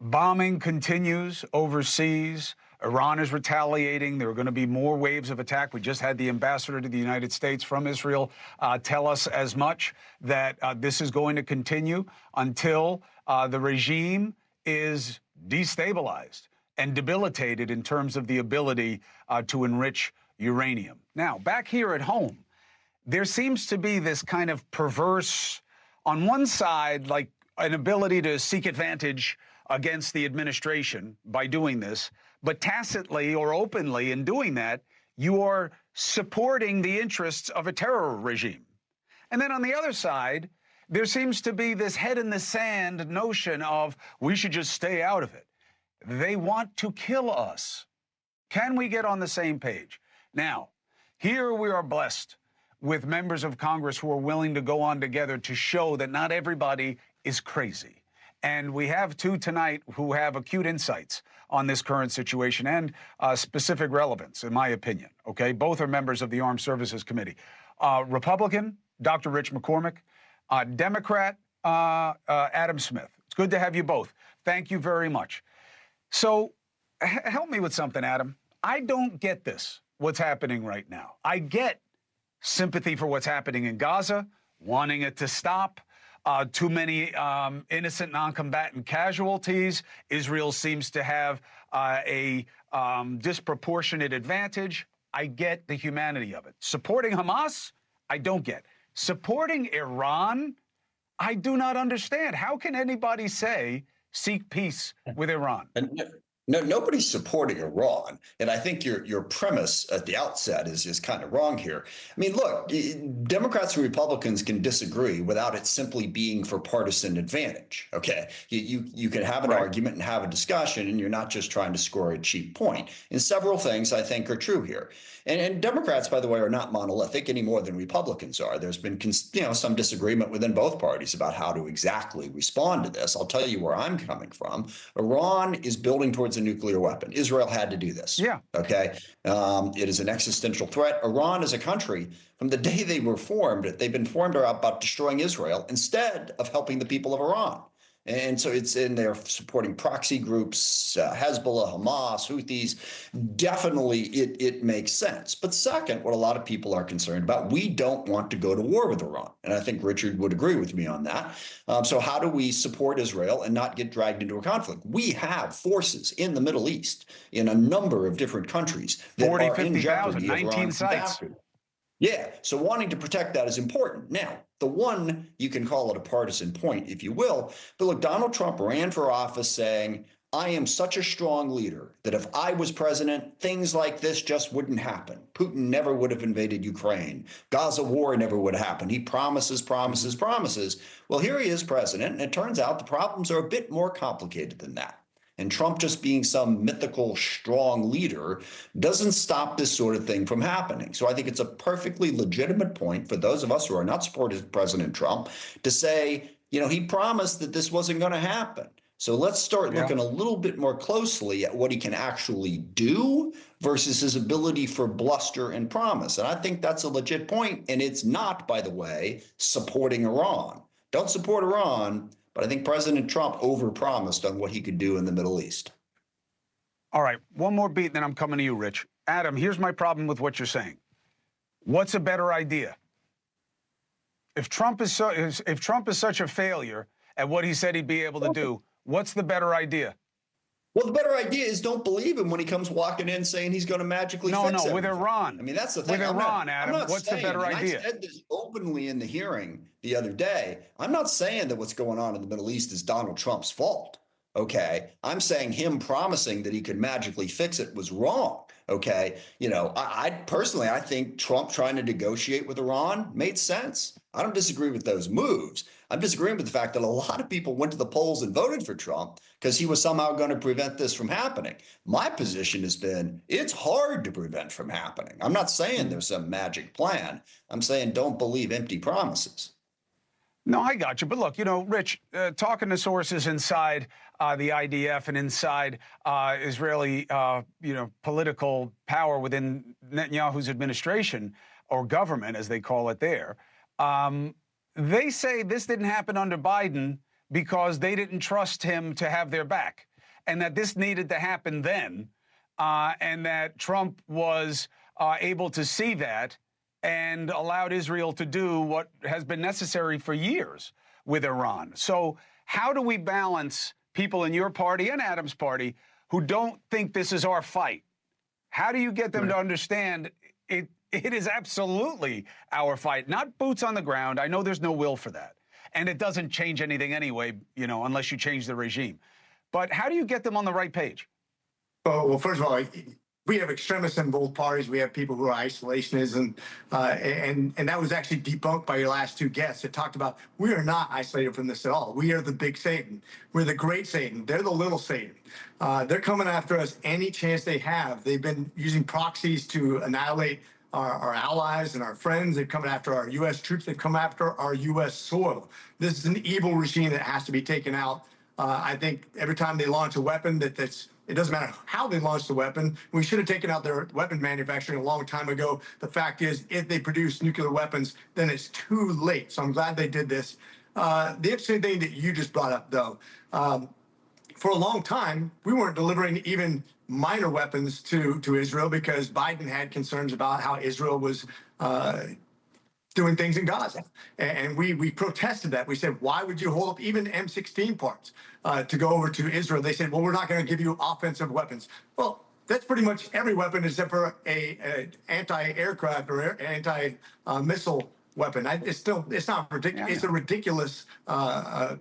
Bombing continues overseas. Iran is retaliating. There are going to be more waves of attack. We just had the ambassador to the United States from Israel tell us as much, that this is going to continue until the regime is destabilized and debilitated in terms of the ability to enrich uranium. Now, back here at home, there seems to be this kind of perverse, on one side, like an ability to seek advantage against the administration by doing this, but tacitly or openly in doing that, you are supporting the interests of a terror regime. And then on the other side, there seems to be this head in the sand notion of we should just stay out of it. They want to kill us. Can we get on the same page? Now, here we are blessed with members of Congress who are willing to go on together to show that not everybody is crazy. And we have two tonight who have acute insights on this current situation and specific relevance, in my opinion. Okay, both are members of the Armed Services Committee. Republican, Dr. Rich McCormick, Democrat, Adam Smith. It's good to have you both. Thank you very much. So help me with something, Adam. I don't get this, what's happening right now. I get sympathy for what's happening in Gaza, wanting it to stop. Too many innocent non-combatant casualties. Israel seems to have a disproportionate advantage. I get the humanity of it. Supporting Hamas, I don't get. Supporting Iran, I do not understand. How can anybody say seek peace with Iran? No, nobody's supporting Iran, and I think your premise at the outset is kind of wrong here. I mean, look, Democrats and Republicans can disagree without it simply being for partisan advantage. Okay, you can have an argument and have a discussion, and you're not just trying to score a cheap point. And several things I think are true here. And Democrats, by the way, are not monolithic any more than Republicans are. There's been some disagreement within both parties about how to exactly respond to this. I'll tell you where I'm coming from. Iran is building towards a nuclear weapon. Israel had to do this. Yeah. Okay. It is an existential threat. Iran as a country, from the day they were formed, they've been formed about destroying Israel instead of helping the people of Iran. And so it's in there supporting proxy groups, Hezbollah, Hamas, Houthis. Definitely it makes sense. But second, what a lot of people are concerned about, we don't want to go to war with Iran. And I think Richard would agree with me on that. So how do we support Israel and not get dragged into a conflict? We have forces in the Middle East in a number of different countries that 40, are in 50,000, jeopardy. 19 sites. Yeah, so wanting to protect that is important. Now, the one, you can call it a partisan point, if you will, but look, Donald Trump ran for office saying, I am such a strong leader that if I was president, things like this just wouldn't happen. Putin never would have invaded Ukraine. Gaza war never would have happened. He promises, promises, promises. Well, here he is president, and it turns out the problems are a bit more complicated than that. And Trump just being some mythical, strong leader doesn't stop this sort of thing from happening. So I think it's a perfectly legitimate point for those of us who are not supporting President Trump to say, he promised that this wasn't going to happen. So let's start looking a little bit more closely at what he can actually do versus his ability for bluster and promise. And I think that's a legit point. And it's not, by the way, supporting Iran. Don't support Iran. But I think President Trump overpromised on what he could do in the Middle East. All right, one more beat, then I'm coming to you, Rich. Adam, here's my problem with what you're saying. What's a better idea? If Trump is such a failure at what he said he'd be able to do, what's the better idea? Well, the better idea is don't believe him when he comes walking in saying he's going to magically fix everything. with Iran. I mean, that's the thing. With Iran, Adam, what's the better idea? I said this openly in the hearing the other day. I'm not saying that what's going on in the Middle East is Donald Trump's fault. Okay. I'm saying him promising that he could magically fix it was wrong. Okay. I personally, I think Trump trying to negotiate with Iran made sense. I don't disagree with those moves. I'm disagreeing with the fact that a lot of people went to the polls and voted for Trump because he was somehow going to prevent this from happening. My position has been it's hard to prevent from happening. I'm not saying there's some magic plan. I'm saying don't believe empty promises. No, I got you. But look, Rich, talking to sources inside the IDF and inside Israeli, political power within Netanyahu's administration or government, as they call it there, they say this didn't happen under Biden because they didn't trust him to have their back. and that this needed to happen then, and that Trump was able to see that and allowed Israel to do what has been necessary for years with Iran. So how do we balance people in your party and Adam's party who don't think this is our fight? How do you get them to understand it? It is absolutely our fight, not boots on the ground. I know there's no will for that. And it doesn't change anything anyway, you know, unless you change the regime. But how do you get them on the right page? Well, first of all, we have extremists in both parties. We have people who are isolationists, and that was actually debunked by your last two guests. It talked about we are not isolated from this at all. We are the big Satan. We're the great Satan. They're the little Satan. They're coming after us any chance they have. They've been using proxies to annihilate our allies and our friends. They've come after our U.S. troops. They've come after our U.S. soil. This is an evil regime that has to be taken out. I think every time they launch a weapon, it doesn't matter how they launch the weapon. We should have taken out their weapon manufacturing a long time ago. The fact is, if they produce nuclear weapons, then it's too late. So I'm glad they did this. The interesting thing that you just brought up, though, for a long time, we weren't delivering even minor weapons to Israel because Biden had concerns about how Israel was doing things in Gaza. And we protested that. We said, why would you hold up even M16 parts to go over to Israel? They said, well, we're not going to give you offensive weapons. Well, that's pretty much every weapon except for a anti-aircraft or anti-missile weapon. It's not ridiculous. It's a ridiculous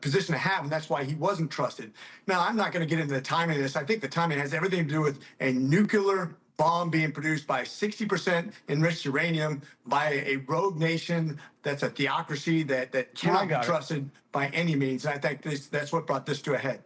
position to have, and that's why he wasn't trusted. Now, I'm not going to get into the timing of this. I think the timing has everything to do with a nuclear bomb being produced by 60% enriched uranium by a rogue nation that's a theocracy that cannot be trusted by any means. And I think that's what brought this to a head.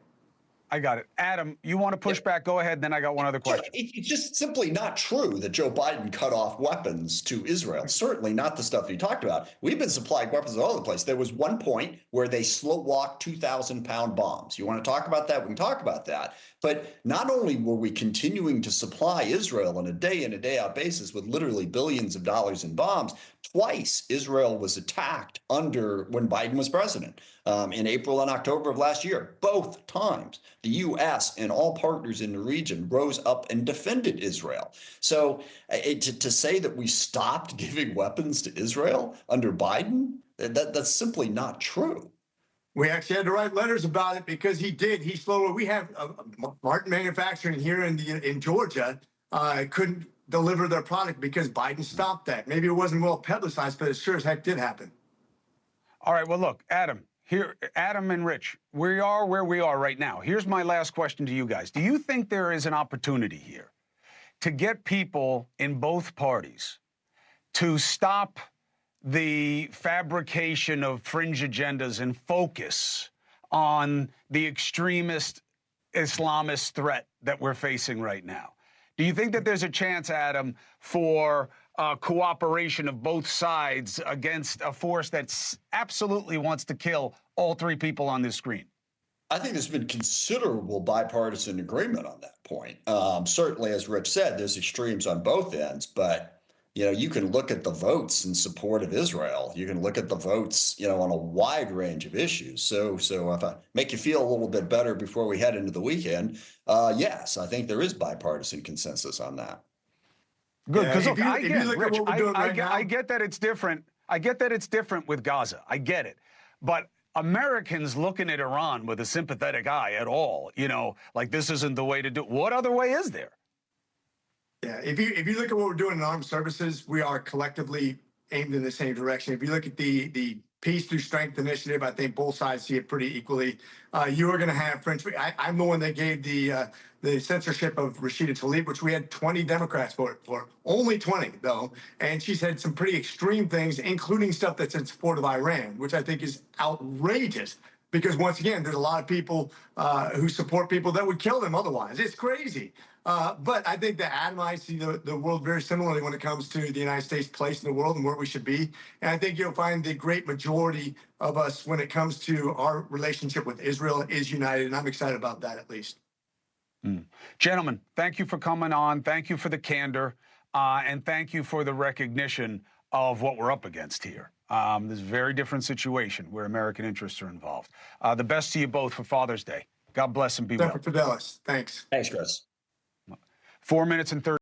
I got it. Adam, you want to push back? Go ahead. Then I got one other question. It's just simply not true that Joe Biden cut off weapons to Israel. Certainly not the stuff you talked about. We've been supplying weapons all over the place. There was one point where they slow walked 2,000-pound bombs. You want to talk about that? We can talk about that. But not only were we continuing to supply Israel on a day in and day out basis with literally billions of dollars in bombs, twice Israel was attacked when Biden was president, in April and October of last year. Both times, the U.S. and all partners in the region rose up and defended Israel. So to say that we stopped giving weapons to Israel under Biden, that's simply not true. We actually had to write letters about it because he did. He slowed. We have Martin Manufacturing here in Georgia couldn't deliver their product because Biden stopped that. Maybe it wasn't well publicized, but it sure as heck did happen. All right. Well, look, Adam and Rich, we are where we are right now. Here's my last question to you guys. Do you think there is an opportunity here to get people in both parties to stop the fabrication of fringe agendas and focus on the extremist Islamist threat that we're facing right now? Do you think that there's a chance, Adam, for cooperation of both sides against a force that absolutely wants to kill all three people on this screen? I think there's been considerable bipartisan agreement on that point. Certainly, as Rich said, there's extremes on both ends, but you can look at the votes in support of Israel. You can look at the votes, on a wide range of issues. So if I make you feel a little bit better before we head into the weekend, yes, I think there is bipartisan consensus on that. Good, because I get that it's different. I get that it's different with Gaza. I get it, but Americans looking at Iran with a sympathetic eye at all, like this isn't the way to do it. What other way is there? Yeah, if you look at what we're doing in armed services, we are collectively aimed in the same direction. If you look at the Peace Through Strength initiative, I think both sides see it pretty equally. You are going to have French. I'm the one that gave the censorship of Rashida Tlaib, which we had 20 Democrats for only 20 though, and she said some pretty extreme things, including stuff that's in support of Iran, which I think is outrageous. Because once again, there's a lot of people who support people that would kill them otherwise. It's crazy. But I think that Adam and I see the world very similarly when it comes to the United States' place in the world and where we should be. And I think you'll find the great majority of us when it comes to our relationship with Israel is united. And I'm excited about that, at least. Gentlemen, thank you for coming on. Thank you for the candor. And thank you for the recognition of what we're up against here. This is a very different situation where American interests are involved. The best to you both for Father's Day. God bless and be well. Separate Fidelis. Thanks. Thanks, Chris. 4 minutes and 30.